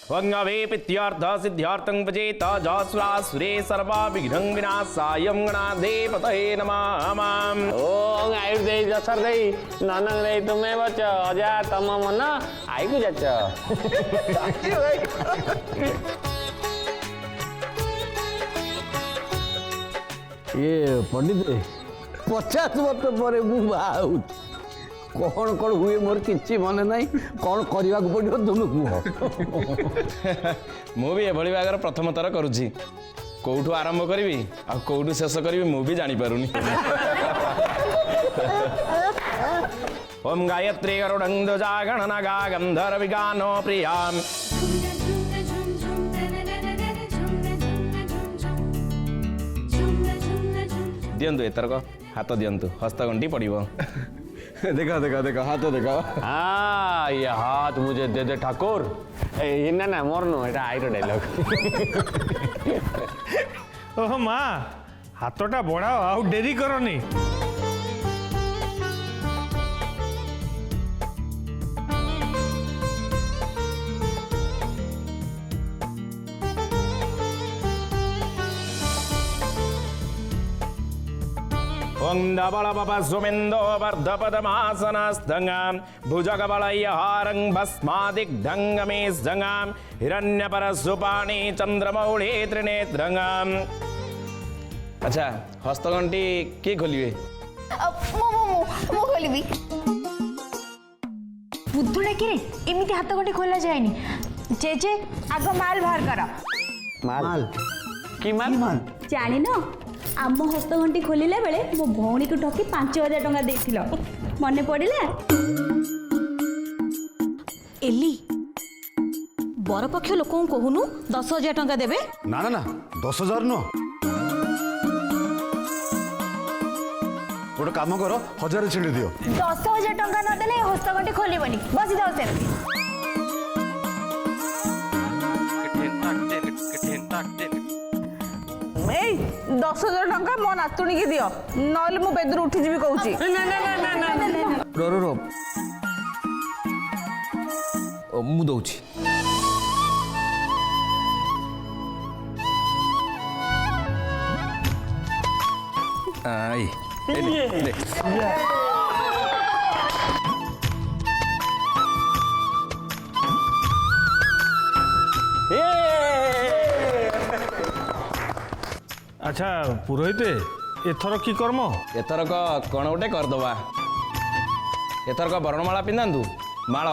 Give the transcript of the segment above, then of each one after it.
वंगवे पित्यार्थ सिद्ध्यार्थं भजेत जस्वासुरे सर्वा विघ्नं विनाशाय गणाधिपतये नमः। ओम आयु दे जसर दे ननंग रे तुम्हें बच अजा तम मन आई को जाच ये पंडित 50 वर्ष पर कौन कौन हुए मोर किसी मन ना कौन करने को पड़ो तुम कह मुझे एभली बागर प्रथम थर करुच्ची कौटू आरंभ करी आ कौटू शेष करी मुझे जापारुनी। ओम गायत्री गरुडं ध्वजा गणनागा गंधर्व विगानो प्रियाम। दियंतु एथरक हाथ दियंतु हस्तगंठी पड़िबो। देखा देखा देखा हाथ देखा। हाँ ये हाथ मुझे दे दे ठाकुर। ये ना मोर नो एटा आईरो डायलॉग। ओह माँ हाथटा बढ़ाओ आउ डेरी करनी। ओं धवलपप सुमेन्दो वर्धपदमासनस्तङ्गां भुजगबलयहारं भस्मादिग्धङ्गमेस्जङ्गां हिरण्यपरशुपाणि चन्द्रमौळे त्रिनेत्रङ्गाम्। अच्छा हस्तगंठी किए खोलिए? ମୁଁ ଖୋଲିବି। ବୁଦ୍ଧୁଟା କିରେ ଏମିତି ହାତ ଗଣ୍ଠି ଖୋଲା ଯାଏନି। ଯେ ଆଗ ମାଲ ବାହାର କର। माल की माल ଜାଣିନ ଆମ ହସ୍ତଗଣ୍ଠି ଖୋଲିଲା ବେଳେ ମୋ ଭଉଣୀକୁ ଠକି 5000 ଟଙ୍କା ଦେଇଥିଲ ମନେ ପଡ଼ିଲା? ଏଲି ବରପକ୍ଷ ଲୋକଙ୍କୁ କହୁନୁ 10000 ଟଙ୍କା ଦେବେ। ନା ନା ନା 10000 ନୁହଁ, ଗୋଟେ କାମ କର 1000 ଛିଣ୍ଡି ଦିଅ। 10000 ଟଙ୍କା ନ ଦେଲେ ହସ୍ତଗଣ୍ଠି ଖୋଲିବନି। ବସି ଯାଅ ସେମିତି। ଏଇ 10000 ଟଙ୍କା ମୋ ନାତୁଣୀକି ଦିଅ, ନହେଲେ ମୁଁ ବେଦରୁ ଉଠିଯିବି କହୁଛି। रो ମୁଁ ଦଉଛି। आई अच्छा पुरोहित एथर की कर्म? एथरक कौन गोटे करदबा। एथरक वर्णमाला पिंधातु माल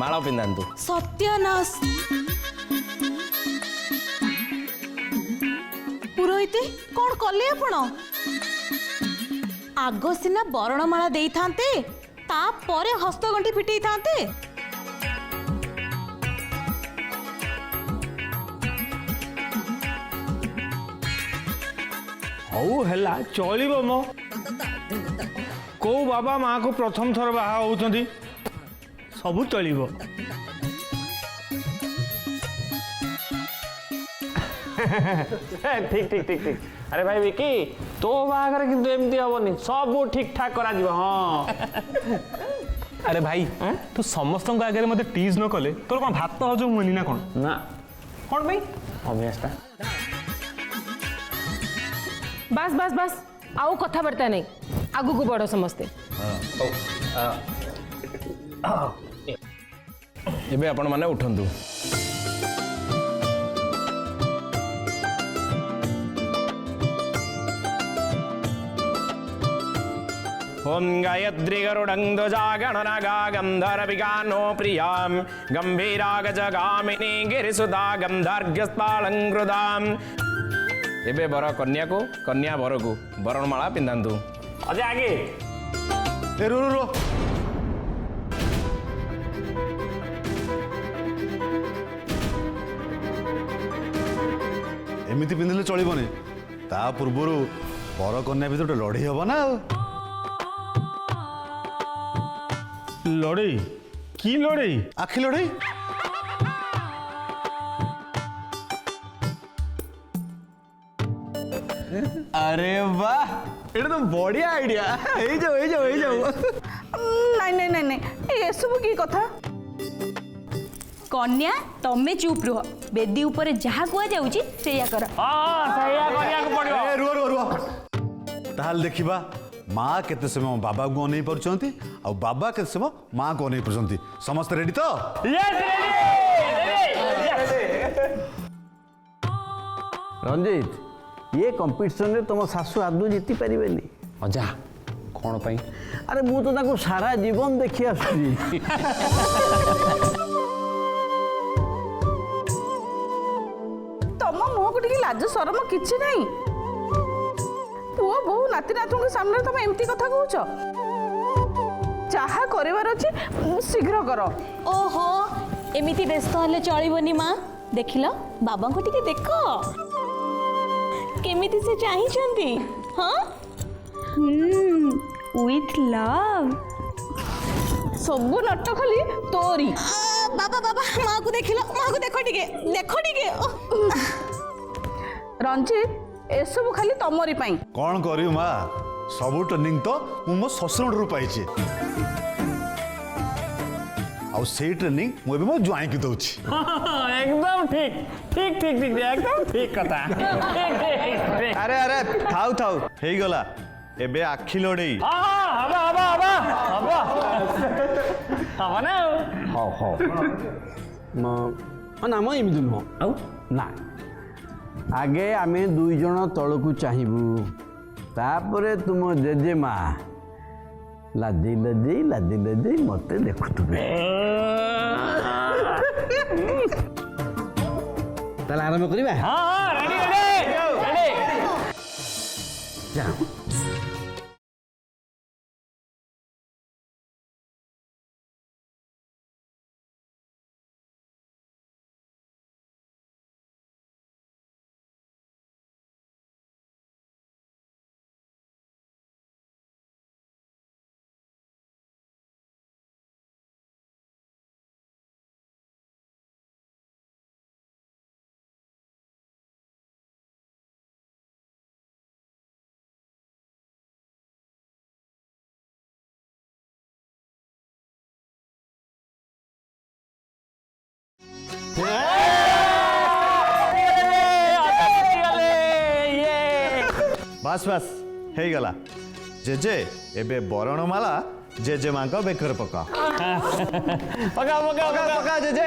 माल पिंधातु। सत्यानाश पुरोहित कौन कले आपण? आग सिना बरणमाला देइथांते तापरे हस्तगंठी फिटेई थांते। हऊ हैला चलिबो मो। को बाबा माँ को प्रथम थर बाहा होउछंती सबु चलिबो। ठीक ठीक ठीक ठीक। अरे भाई विकी तो बाहागर किंतु एमती हबनी, सब ठीक ठाक करा जीव। हाँ अरे भाई तू समस्त आगे मत टीज न कले तोर कौन भात हजम हुए ना कौन? ना कौन भाई अभ्यासटा। बस बस बस आउ कथबार्ता नहीं, आगु को बढ़ो समस्ते। एबे आपण माने उठंतु। ओम गायत्री गरुडं ध्वजा गणनागा गंधर्विगानो प्रियां गंभीरागजगामिनी गिरिसुधा गंधर्घ्यस्पालंकृताम्। एबे बर कन्या को कन्या बर को वरणमाला पिंधातु। अजय आगे ए रो रो रो एमिति पिंधिले चलिबनी, ता पूर्वरु बर कन्या भितर गोटे लड़ाई हब ना। लड़ई की लड़ई? आखि लड़ाई। अरे वाह ये तो बढ़िया आइडिया। हे जाओ ନାଇଁ ନାଇଁ ନାଇଁ ନାଇଁ ଏ ସବୁ କି କଥା? कन्या तमे चुप रुह बेदी ऊपर जहाँ कुआ जाउची सेया कर हाँ सैया करिया पड़ो ए रुह रुह रुह ताल देखिबा माँ केते समय बाबा को अनै परछंती आ बाबा केते समय माँ को अनै परछंती समस्त रेडी तो रंजीत ये कंपटीशन रे तुम शाशु आदू जीति पारिबेनी अजा कौन पाई अरे मु तो ताको सारा जीवन देखी आसुची ତମ ମୁହଁକୁ ଟିକେ ଲାଜ ଶରମ କିଛି ନାହିଁ ପୁଅ ବୋହୁ ନାତି ନାତୁଙ୍କ ସାମ୍ନାରେ ତମେ ଏମିତି କଥା କହୁଛ ଯାହା କରିବାର ଅଛି ଶୀଘ୍ର କର ओहो एमिति व्यस्त हेले चलिबनी माँ देखिल बाबा को टिके देख केमिति से चाहिछंती हाँ विथ लव ସବୁ ନଟ ଖାଲି ତୋରି बाबा बाबा माँ को देखो टिके ରଞ୍ଜିତ ଏସବୁ ଖାଲି ତମରି ପାଇଁ कौन करी माँ सबू ट्रेनिंग तो मु मो ससुर रु पाइछि आ सेई ट्रेनिंग मु एबे मो ज्वाइन की दउछि एकदम ठीक एकदम ठीक कथा अरे अरे थाउ थाउ हेई गला एबे आखि लोडेई हब ना हो हो ना म एमिदु नुह आउ ना आगे आमे दुई जण तळकु चाहिबू तापरे तुम जेजे मा लादी लादी मते देखुतबे ताले आरंभ करिबा हाँ रेडी जा बस बस हे गला जेजे एबे बरणमाला जेजे मां का बेकर पका पका जेजे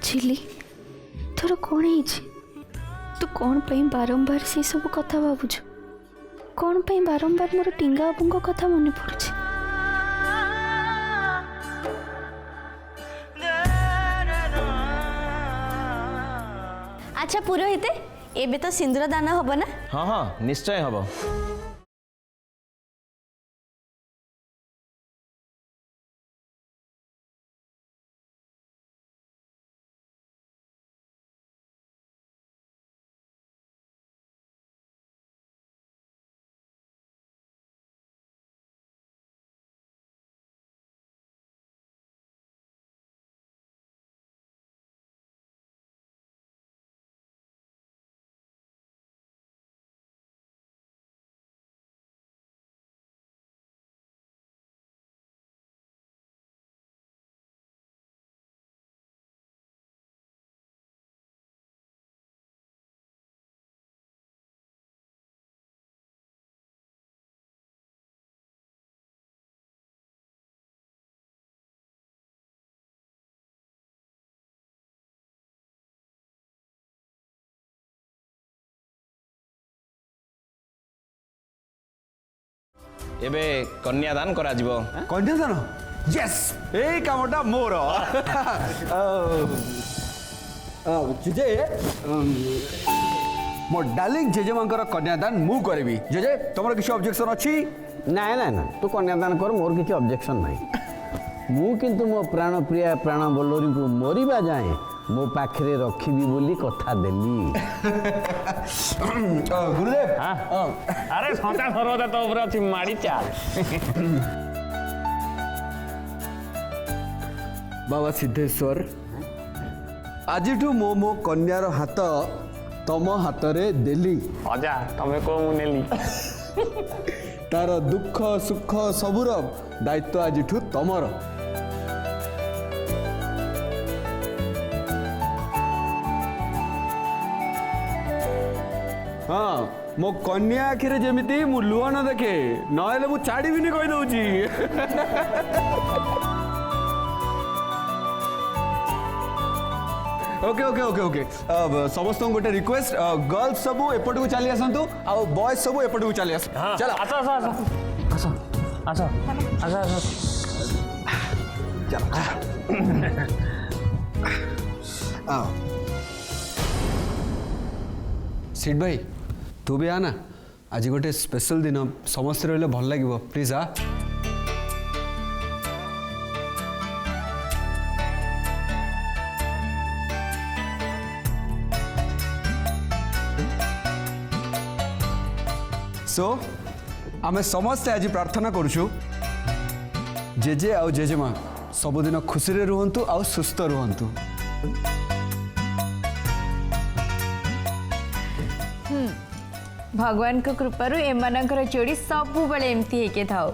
झिली तोर कौन है तू कौन पे बारंबार से सब कथा भावुଛୁ कौन पे बारंबार मोर टिंगा बाबू कथा मन पड़ुଛି अच्छा पुरोहित एबे तो सिंदूर दान हब ना हाँ हाँ निश्चय हम ଏବେ କନ୍ୟାଦାନ କରାଯିବ। କନ୍ୟାଦାନ ୟେସ୍ ଏଇ କାମଟା ମୋର ଜେଜେ ମୋ ଡାର୍ଲିଂ ଜେଜେମାଙ୍କର କନ୍ୟାଦାନ ମୁଁ କରିବି। ଜେଜେ ତମର କିଛି ଅବଜେକ୍ସନ୍ ଅଛି? ନାଇଁ ନାଇଁ ନା ତୁ କନ୍ୟାଦାନ କର, ମୋର କିଛି ଅବଜେକ୍ସନ୍ ନାହିଁ। ମୁଁ କିନ୍ତୁ ମୋ ପ୍ରାଣ ପ୍ରିୟା ପ୍ରାଣ ବୋଲୋରୀଙ୍କୁ ମରିବା ଯାଏଁ ମୋ ପାଖରେ ରଖିବି ବୋଲି କଥା ଦେଲି। ଗୁରୁଦେବ ଆରେ ସଦା ସର୍ବଦା ତ ଉପରେ ଅଛି ମାଡ଼ି ଚାଲ। ବାବା ସିଦ୍ଧେଶ୍ୱର ଆଜିଠୁ ମୁଁ ମୋ କନ୍ୟାର ହାତ ତମ ହାତରେ ଦେଲି। ଅଜା ତମେ କହ ମୁଁ ନେଲି। ତାର ଦୁଃଖ ସୁଖ ସବୁର ଦାୟିତ୍ୱ ଆଜିଠୁ ତମର। ହଁ ମୋ କନ୍ୟା ଆଖିରେ ଯେମିତି ମୁଁ ଲୁହ ନ ଦେଖେ, ନହେଲେ ମୁଁ ଛାଡ଼ିବିନି କହିଦଉଛି। ओके ओके ओके ओके समस्त गोटे रिक्वेस्ट गर्ल्स सब एपट को चली आसतु आउ बॉयज सब एपट को चली आस। चल ଆସ ଆସ ଆସ ଆସ ଆସ ଆସ ଆସ। चल आओ सीट भाई तू भी आना, आज गोटे स्पेशल दिन समस्त रहिले भल लागिबो प्लीज आ। सो आमे समस्ते आज प्रार्थना करूछु जेजे आउ जेजेमा सबुदिन खुशी रे रुहंतु आउ सुस्थ रुहंतु। भगवान को कृपारू एमानकर जोड़ी सबु बेले एमती हेके थाओ।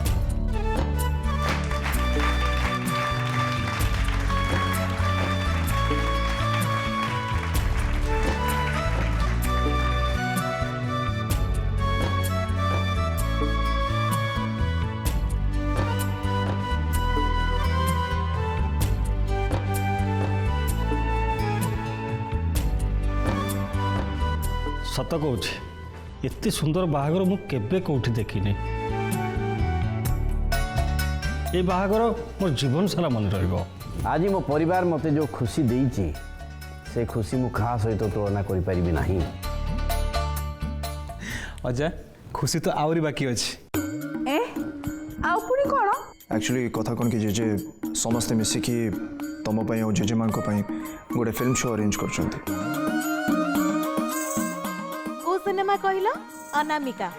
सत कहूँ एते सुंदर बाहागर मु केबे कोठी देखिनी। ए बाहागर मोर जीवन सारा मन रहिबो। आज मो परिवार मते जो खुशी देइची से खुशी मु खा सहित तुलना करि परिबि नाही। अजय खुशी तो आउरी बाकी अछि। ए आउ पुणी कोन? एक्चुअली कथा कोन कि जेजे समस्ते मिसी कि तम पई और जेजे मान को पई गोटे फिल्म शो अरेंज करछंती। सिनेमा कहला अनामिका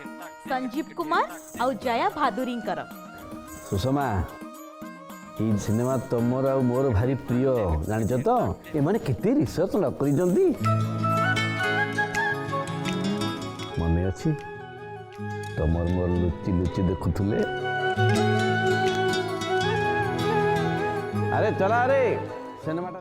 संजीव कुमार और जया भादुरींकर। सुषमा ये सिनेमा तुमर आ मोर भारी प्रिय जानिछ तो ए माने केते रिसर्च न करिजंती मने अछि तुमर मोर लुचि लुचि देखुथुले। अरे चला रे सिनेमाटा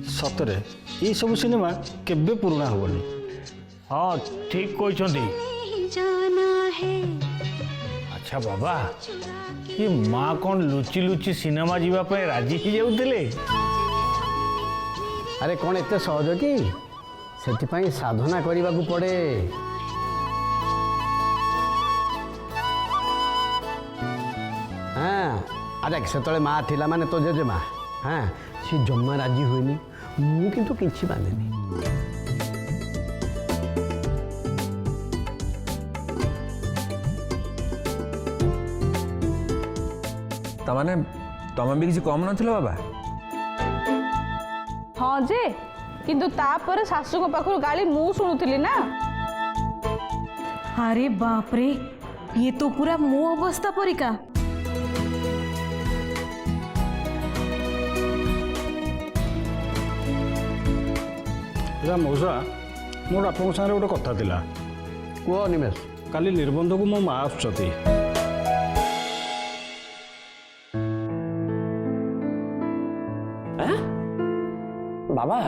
सतरे ये सब सिनेमा केबे पुराना होबनी। हाँ ठीक कहते। अच्छा बाबा ये माँ कौन लुचि लुचि सिनेमा जीवा पे राजी ही जाउतिले? अरे कौन एते सहज कि सेतिपाई साधना करने को पड़े। हाँ अरे से माँ थिला माने तो जेजे माँ हाँ सी जम्मा राजी हुएनी मु किंतु किछि मानेनी। तमाने तमे भी किसी कम नथिलो बाबा? हाँ जे किंतु तापर सासु को पाखरु गाली मु शुणुथिली ना। अरे बाप रे, ये तो पूरा मो अवस्था परिका। मौसा मोर आपन सारे गोटे कथा थिला। कुह निमेश। काली निबंध को मो माँ आसुचती। बाबा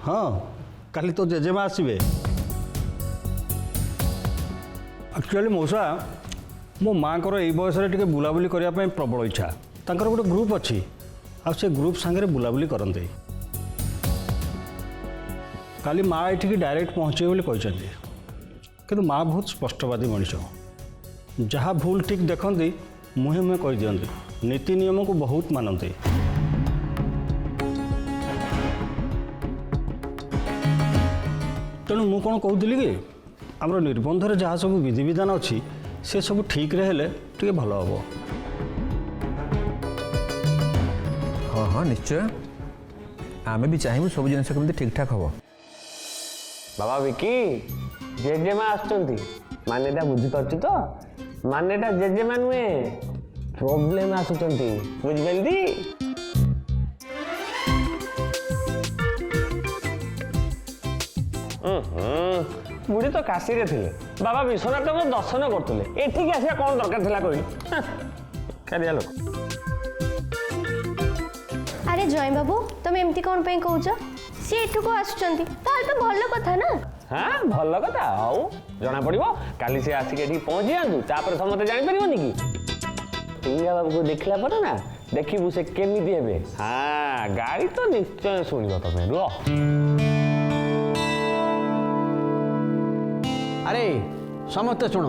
हाँ काली तो जेजेमा आसबे। एक्चुअली मौसा मो माँ को यही बयस बुलाबुली करने प्रबल इच्छा। तांकर गोटे ग्रुप अच्छी आ से ग्रुप सांगे बुलाबुली करते। काली माँ ये डायरेक्ट पहुँचे बोली कहते कि माँ बहुत स्पष्टवादी मनीष जहाँ भूल ठीक देखती मुहे मुहे कह दिखती नीति नियम को बहुत मानती। तेणु मु कौन कहूली कि आम निबंधर जहाँ सब विधि विधान अच्छी से सब ठीक हेले टे भल हम। हाँ हाँ निश्चय आमे भी चाहिए सब जिन कमी ठीक ठाक हम। बाबा विकी जेजेमा आसुचंती मानेटा बुझिपारछु तो मानेटा जेजेमा नुहे प्रॉब्लम आसुचंती बुझिपारली। बुढ़ी तो काशी रे थिले बाबा विश्वनाथ को दर्शन करतले एठिक आसिया कौन दरकार थिला कहली कारिया लोक। अरे जय बाबू तुम एमती कौन पे कहूच सी एठू को आसुचंती ताल तो भल कथा ना। हाँ भल कथा आउ जना पड़िबो काली से आसिक एठी पहुंच जांतु तापर समते जानि परिबोनी की टिंगा बाबू को देखला पर ना देखिबु से केमिति हेबे। हाँ गाड़ी तो निश्चय सुनिबो तमे रुओ। अरे समस्ते शुण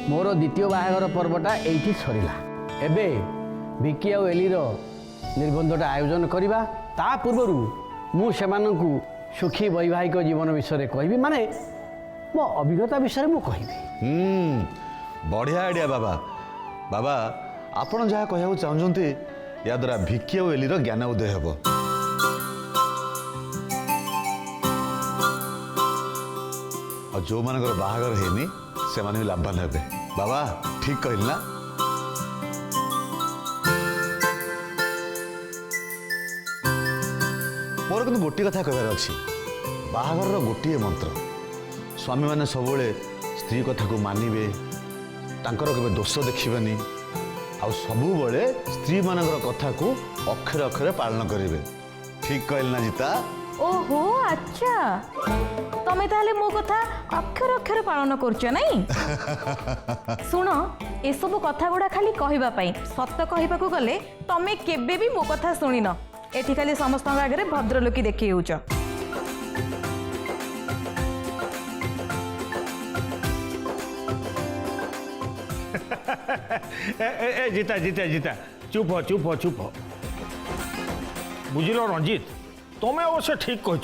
मोर द्वितीय बाहागर पर्वटा एठी सरिला। एबे विकी आ एलीर निबंधटा आयोजन करवा ता पूर्व मु सेमानंकु सुखी वैवाहिक जीवन विषय कहबी माने मो अभिज्ञता विषय मु कहबी। बढ़िया आइडिया बाबा। बाबा आपण जहाँ कहू चाहते या द्वारा भिकी और एलीर ज्ञान उदय हेब। और जो मानकर बाहागर हैनी से माने भी लाभवान हेबे। बाबा ठीक कहल ना। मोर किंतु गोटे कथा कहबार अच्छी बाहागर गोटे मंत्र स्वामी मैंने सब स्त्री कथा को मानिबे तांकर केबे दोष देखिबेनी आ सबु बळे स्त्री मानकर कथा को अक्षर अक्षर पालन करिवे। ठीक कहल ना जीता। ओहो अच्छा तमे ताले मो कथा अक्षर अक्षर पालन करछ नहीं। सुनो ए सब कथा गुडा खाली कहिबा पई सत्य कहिबा को गले तमे केबे भी मो कथा सुनिन एठी खाली समस्त आगे भद्रलोकी देखी होउछ। जीता जीता जीता चुप हो चुप हो चुप हो। बुझिल रंजीत तुम्हें अवश्य ठीक कह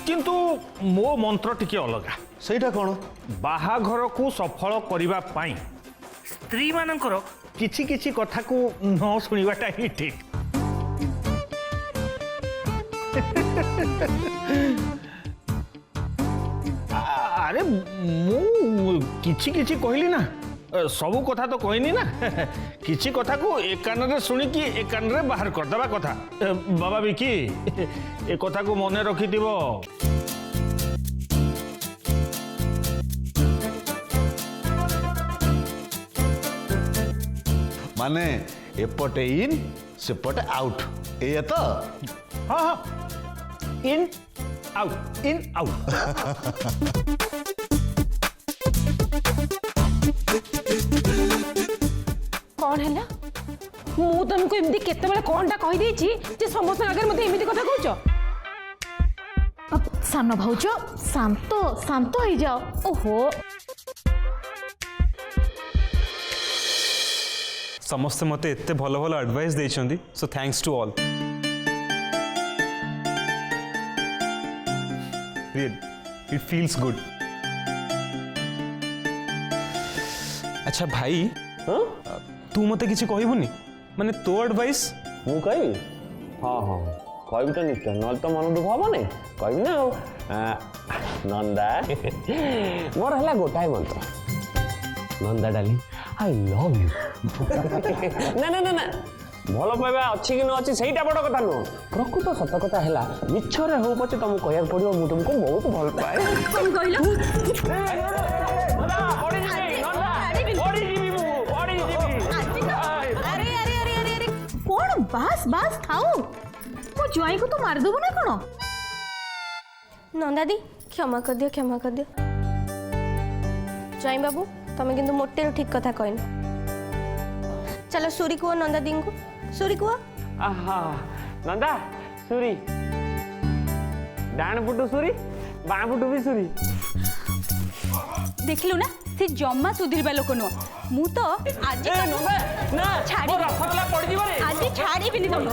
किंतु मो मंत्र टिके अलगा। सेटा कौन बाहाघर को सफल करिबा पाई स्त्री मानकर किछि किछि कथा को न सुनिबाटा ही ठीक। अरे मु किछि किछि कहली ना सबू कथा तो कहनी ना किछि कथा को एक कान रे सुनी कि एक कान रे बाहर कर दबा कथा। बाबा विकी ए कथा को मने रखी दिबो। माने एपटे इन सेपटे आउट ए तो। हाँ हाँ इन आउट। कौन है मु तुमको एमती केते बेले कोनटा कहि देछि जे समस्त आगे मते एमती कथा कहउछ। अब सानो भाउच शांत शांत हो जाओ। ओहो समस्ते मते एते भलो भलो एडवाइस देछंदी so thanks to all. It feels good. अच्छा भाई तू मते किछि कहबुनी माने तो एडवाइस मु कहि। हाँ हाँ କହିବି ତ ନିଶ୍ଚୟ, ନହେଲେ ତ ମନ ଦୁଃଖ ହବନି। କହିବି ନା ଆଉ। ନନ୍ଦା ମୋର ହେଲା ଗୋଟାଏ ମନ୍ତ୍ର, ନନ୍ଦା ଡାଲି ଆଇ ଲଭ୍ ୟୁ। ନା ନା ନା ନା, ଭଲ ପାଇବା ଅଛି କି ନ ଅଛି ସେଇଟା ବଡ଼ କଥା ନୁହଁ। ପ୍ରକୃତ ସତ କଥା ହେଲା ମିଛରେ ହଉ ପଛେ ତମକୁ କହିବାକୁ ପଡ଼ିବ ମୁଁ ତୁମକୁ ବହୁତ ଭଲ ପାଏ। କଣ କହିଲ? କଣ ବାସ୍ ବାସ୍ ଥାଉ, ମୋ ଜ୍ୱାଇଁକୁ ତ ମାରିଦେବୁ ନା କଣ? ନନ୍ଦାଦି କ୍ଷମା କରିଦିଅ, କ୍ଷମା କରିଦିଅ। ଜ୍ୱାଇଁ ବାବୁ ତମେ କିନ୍ତୁ ମୋଟେରୁ ଠିକ୍ କଥା କହିନ। ଚାଲ ସୁରି କୁହ ନନ୍ଦାଦିଙ୍କୁ, ସୁରି କୁହ। ନନ୍ଦା ସୁରି, ଡାଣ ପୁଟୁ ସୁରି, ବାଣ ପୁଟୁ ବି ସୁରି। ଦେଖିଲୁ ନା ସେ ଜମା ସୁଧୁରିବା ଲୋକ ନୁହଁ। ମୁଁ ତ ଆଜି ଆଜି ଛାଡ଼ିବିନି ତମକୁ।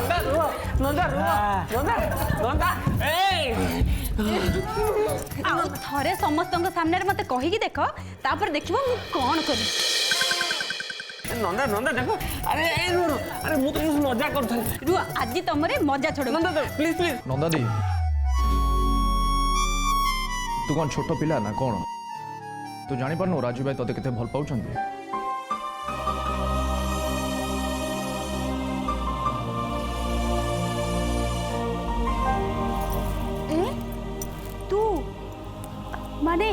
ଆଉ ଥରେ ସମସ୍ତଙ୍କ ସାମ୍ନାରେ ମତେ କହିକି ଦେଖ, ତାପରେ ଦେଖିବ ମୁଁ କଣ କରିବି। ନନ୍ଦା ନନ୍ଦା ଦେଖ, ଆରେ ଆରେ ମୁଁ ତ ମଜା କରୁଥିଲି। ରୁହ ଆଜି ତମରେ ମଜା ଛୋଡ଼। Nanda please please. ନନ୍ଦାଦି ତୁ କ'ଣ ଛୋଟ ପିଲା ନା କ'ଣ? ତୁ ଜାଣିପାରୁନୁ ରାଜୁ ଭାଇ ତତେ କେତେ ଭଲ ପାଉଛନ୍ତି? ତୁ ମାନେ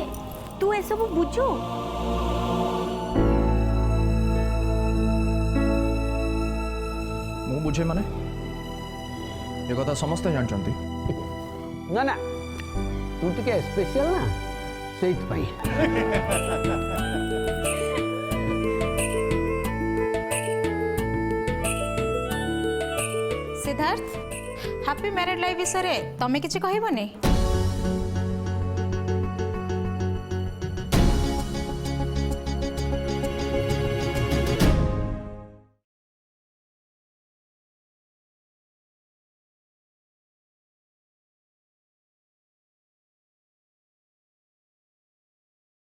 ତୁ ଏସବୁ ବୁଝୁ? ମୁଁ ବୁଝେ ମାନେ ଏ କଥା ସମସ୍ତେ ଜାଣିଛନ୍ତି। ନା ନା ତୁ ଟିକେ ସ୍ପେଶିଆଲ ନା, ସେଇଥିପାଇଁ। ସିଦ୍ଧାର୍ଥ, ହାପି ମ୍ୟାରେଡ୍ ଲାଇଫ୍ ବିଷୟରେ ତମେ କିଛି କହିବନି?